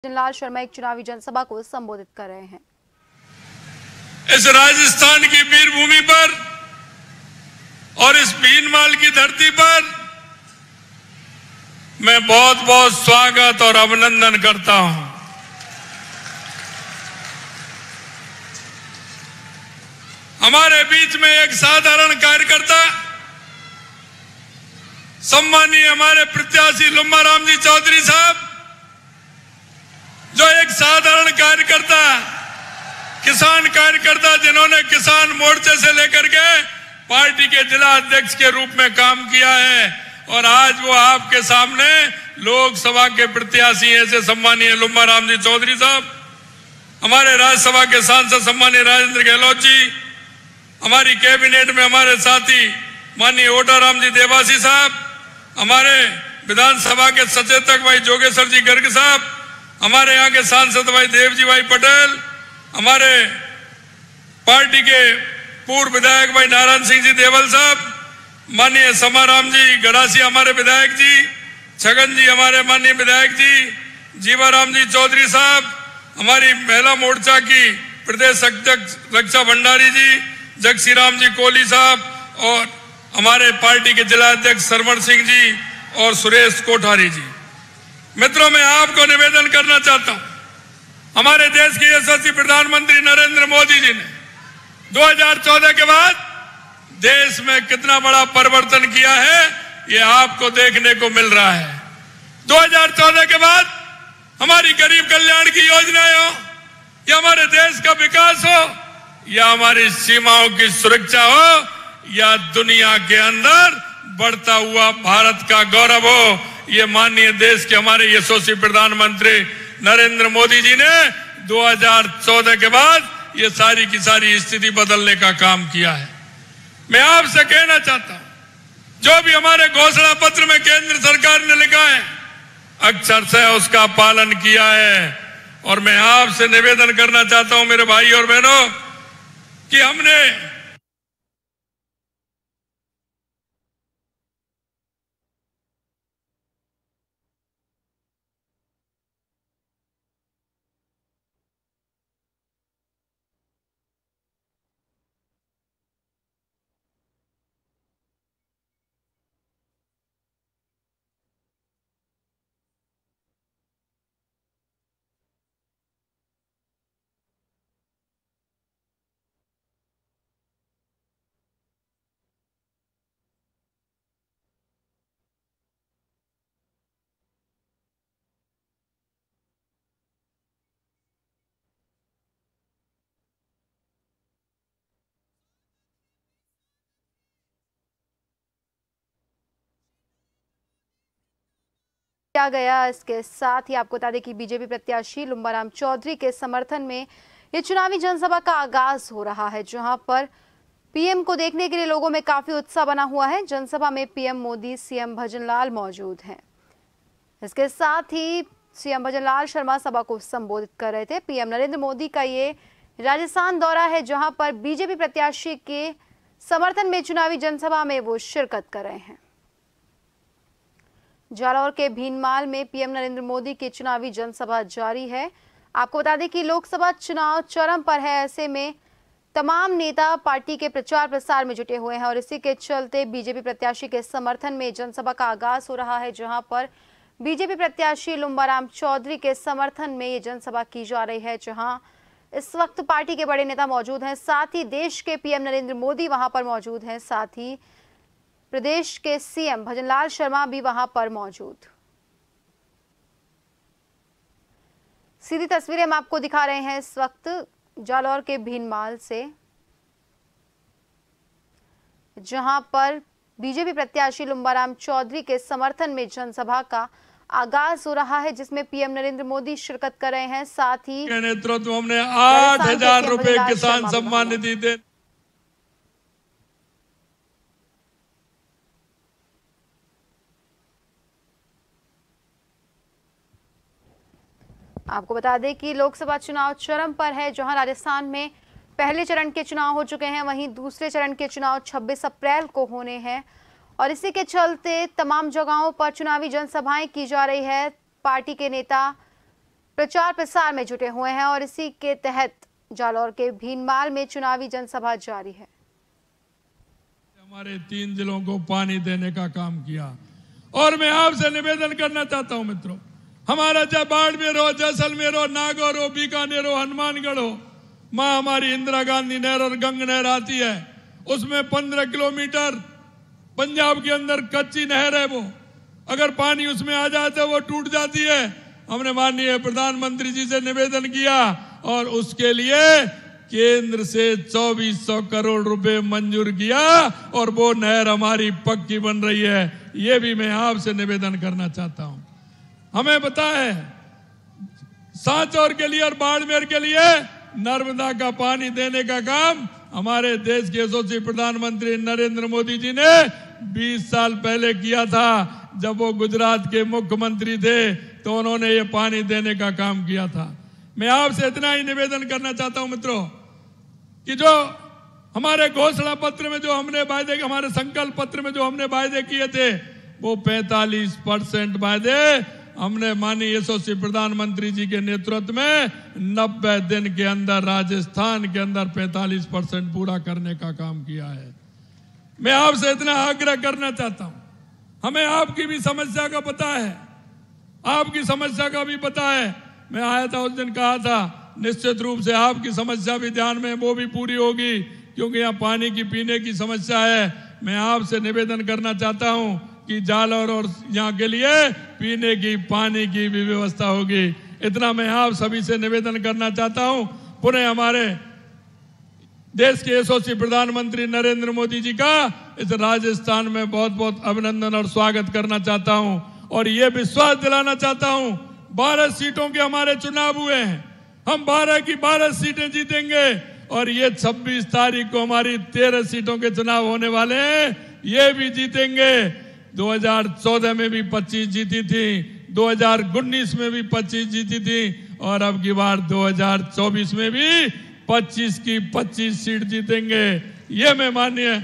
भजनलाल शर्मा एक चुनावी जनसभा को संबोधित कर रहे हैं। इस राजस्थान की वीर भूमि पर और इस भीनमाल की धरती पर मैं बहुत बहुत स्वागत और अभिनंदन करता हूं। हमारे बीच में एक साधारण कार्यकर्ता सम्मानीय हमारे प्रत्याशी लुम्बाराम जी चौधरी साहब, जो एक साधारण कार्यकर्ता, किसान कार्यकर्ता, जिन्होंने किसान मोर्चे से लेकर के पार्टी के जिला अध्यक्ष के रूप में काम किया है और आज वो आपके सामने लोकसभा के प्रत्याशी ऐसे सम्मानीय लुम्बाराम जी चौधरी साहब, हमारे राज्यसभा के सांसद सम्मानीय राजेंद्र गहलोत जी, हमारी कैबिनेट में हमारे साथी माननीय ओटाराम जी देवासी साहब, हमारे विधानसभा के सचेतक भाई जोगेश्वर जी गर्ग साहब, हमारे यहाँ के सांसद भाई देवजी भाई पटेल, हमारे पार्टी के पूर्व विधायक भाई नारायण सिंह जी देवल साहब, माननीय समाराम जी गड़ासी हमारे विधायक जी, छगन जी हमारे माननीय विधायक जी, जीवाराम जी चौधरी साहब, हमारी महिला मोर्चा की प्रदेश अध्यक्ष रक्षा भंडारी जी, जगसी राम जी कोहली साहब और हमारे पार्टी के जिला अध्यक्ष सरवण सिंह जी और सुरेश कोठारी जी। मित्रों, मैं आपको निवेदन करना चाहता हूं, हमारे देश के यशस्वी प्रधानमंत्री नरेंद्र मोदी जी ने 2014 के बाद देश में कितना बड़ा परिवर्तन किया है, ये आपको देखने को मिल रहा है। 2014 के बाद हमारी गरीब कल्याण की योजनाएं हो या हमारे देश का विकास हो या हमारी सीमाओं की सुरक्षा हो या दुनिया के अंदर बढ़ता हुआ भारत का गौरव हो, ये माननीय देश के हमारे यशस्वी प्रधानमंत्री नरेंद्र मोदी जी ने 2014 के बाद ये सारी की सारी स्थिति बदलने का काम किया है। मैं आपसे कहना चाहता हूं, जो भी हमारे घोषणा पत्र में केंद्र सरकार ने लिखा है, अक्षर से उसका पालन किया है। और मैं आपसे निवेदन करना चाहता हूं मेरे भाई और बहनों कि हमने किया गया। इसके साथ ही आपको बता दें कि बीजेपी प्रत्याशी लुम्बाराम चौधरी के समर्थन में ये चुनावी जनसभा का आगाज हो रहा है, जहां पर पीएम को देखने के लिए लोगों में काफी उत्साह बना हुआ है। जनसभा में पीएम मोदी, सीएम भजनलाल मौजूद हैं। इसके साथ ही सीएम भजनलाल शर्मा सभा को संबोधित कर रहे थे। पीएम नरेंद्र मोदी का ये राजस्थान दौरा है, जहां पर बीजेपी प्रत्याशी के समर्थन में चुनावी जनसभा में वो शिरकत कर रहे हैं। जालौर के भीनमाल में पीएम नरेंद्र मोदी की चुनावी जनसभा जारी है। आपको बता दें कि लोकसभा चुनाव चरम पर है, ऐसे में तमाम नेता पार्टी के प्रचार प्रसार में जुटे हुए हैं और इसी के चलते बीजेपी प्रत्याशी के समर्थन में जनसभा का आगाज हो रहा है, जहां पर बीजेपी प्रत्याशी लुम्बाराम चौधरी के समर्थन में ये जनसभा की जा रही है, जहां इस वक्त पार्टी के बड़े नेता मौजूद हैं। साथ ही देश के पीएम नरेंद्र मोदी वहां पर मौजूद हैं, साथ ही प्रदेश के सीएम भजनलाल शर्मा भी वहां पर मौजूद। सीधी तस्वीरें हम आपको दिखा रहे हैं इस वक्त जालौर के भीनमाल से, जहां पर बीजेपी प्रत्याशी लुम्बाराम चौधरी के समर्थन में जनसभा का आगाज हो रहा है, जिसमें पीएम नरेंद्र मोदी शिरकत कर रहे हैं। साथ ही नेतृत्व हमने 8,000 रुपए किसान सम्मान निधि दे। आपको बता दें कि लोकसभा चुनाव चरम पर है, जहां राजस्थान में पहले चरण के चुनाव हो चुके हैं, वहीं दूसरे चरण के चुनाव 26 अप्रैल को होने हैं और इसी के चलते तमाम जगहों पर चुनावी जनसभाएं की जा रही है। पार्टी के नेता प्रचार प्रसार में जुटे हुए हैं और इसी के तहत जालौर के भीनमाल में चुनावी जनसभा जारी है। हमारे 3 जिलों को पानी देने का काम किया और मैं आपसे निवेदन करना चाहता हूं मित्रों, हमारा चाहे बाड़मेर हो, जैसलमेर हो, नागौर हो, बीकानेर हो, हनुमानगढ़ हो, मां हमारी इंदिरा गांधी नहर और गंग नहर आती है, उसमें 15 किलोमीटर पंजाब के अंदर कच्ची नहर है, वो अगर पानी उसमें आ जाए तो वो टूट जाती है। हमने माननीय प्रधानमंत्री जी से निवेदन किया और उसके लिए केंद्र से 2400 करोड़ रुपए मंजूर किया और वो नहर हमारी पक्की बन रही है। ये भी मैं आपसे निवेदन करना चाहता हूं। हमें पता है सांचौर के लिए और बाड़मेर के लिए नर्मदा का पानी देने का काम हमारे देश के यशस्वी प्रधानमंत्री नरेंद्र मोदी जी ने 20 साल पहले किया था। जब वो गुजरात के मुख्यमंत्री थे तो उन्होंने ये पानी देने का काम किया था। मैं आपसे इतना ही निवेदन करना चाहता हूं मित्रों कि जो हमारे घोषणा पत्र में जो हमने वायदे, हमारे संकल्प पत्र में जो हमने वायदे किए थे वो 45% वायदे हमने माननीय यशस्वी प्रधानमंत्री जी के नेतृत्व में 90 दिन के अंदर राजस्थान के अंदर 45% पूरा करने का काम किया है। मैं आपसे इतना आग्रह करना चाहता हूं, हमें आपकी भी समस्या का पता है, आपकी समस्या का भी पता है। मैं आया था उस दिन, कहा था निश्चित रूप से आपकी समस्या भी ध्यान में वो भी पूरी होगी, क्योंकि यहाँ पानी की पीने की समस्या है। मैं आपसे निवेदन करना चाहता हूं कि जालौर और यहाँ के लिए पीने की पानी की भी व्यवस्था होगी। इतना मैं आप सभी से निवेदन करना चाहता हूं। पुनः हमारे देश के यशस्वी प्रधानमंत्री नरेंद्र मोदी जी का इस राजस्थान में बहुत बहुत अभिनंदन और स्वागत करना चाहता हूं और ये विश्वास दिलाना चाहता हूं। 12 सीटों के हमारे चुनाव हुए हैं, हम 12 की 12 सीटें जीतेंगे और ये 26 तारीख को हमारी 13 सीटों के चुनाव होने वाले हैं, ये भी जीतेंगे। 2014 में भी 25 जीती थी, 2019 में भी 25 जीती थी और अब की बार 2024 में भी 25 की 25 सीट जीतेंगे। ये मैं माननीय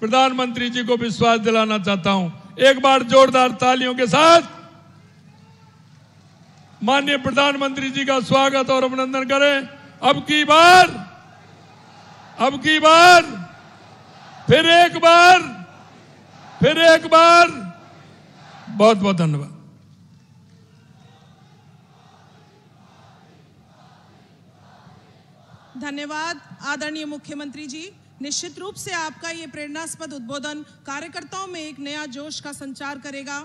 प्रधानमंत्री जी को विश्वास दिलाना चाहता हूं। एक बार जोरदार तालियों के साथ माननीय प्रधानमंत्री जी का स्वागत और अभिनंदन करें। अब की बार, फिर एक बार बहुत बहुत धन्यवाद। धन्यवाद आदरणीय मुख्यमंत्री जी। निश्चित रूप से आपका ये प्रेरणास्पद उद्बोधन कार्यकर्ताओं में एक नया जोश का संचार करेगा।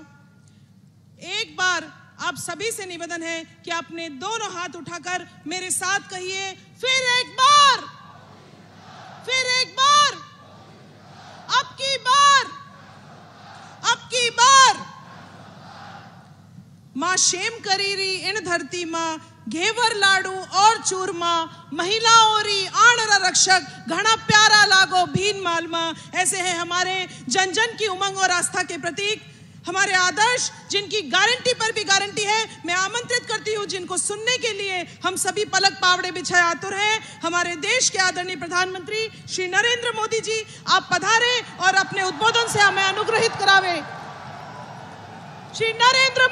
एक बार आप सभी से निवेदन है कि अपने दोनों हाथ उठाकर मेरे साथ कहिए, फिर एक बार, अब की बार। मां शेम करीरी इन धरती मां, घेवर लाडू और चूरमा, महिलाओं री आण रक्षक, घना प्यारा लागो भीनमाल मां। ऐसे हैं हमारे जन जन की उमंग और आस्था के प्रतीक, हमारे आदर्श, जिनकी गारंटी पर भी गारंटी है। मैं आमंत्रित करती हूँ जिनको सुनने के लिए हम सभी पलक पावड़े बिछाए आतुर हैं, हमारे देश के आदरणीय प्रधानमंत्री श्री नरेंद्र मोदी जी, आप पधारे और अपने उद्बोधन से हमें अनुग्रहित करावे। श्री नरेंद्र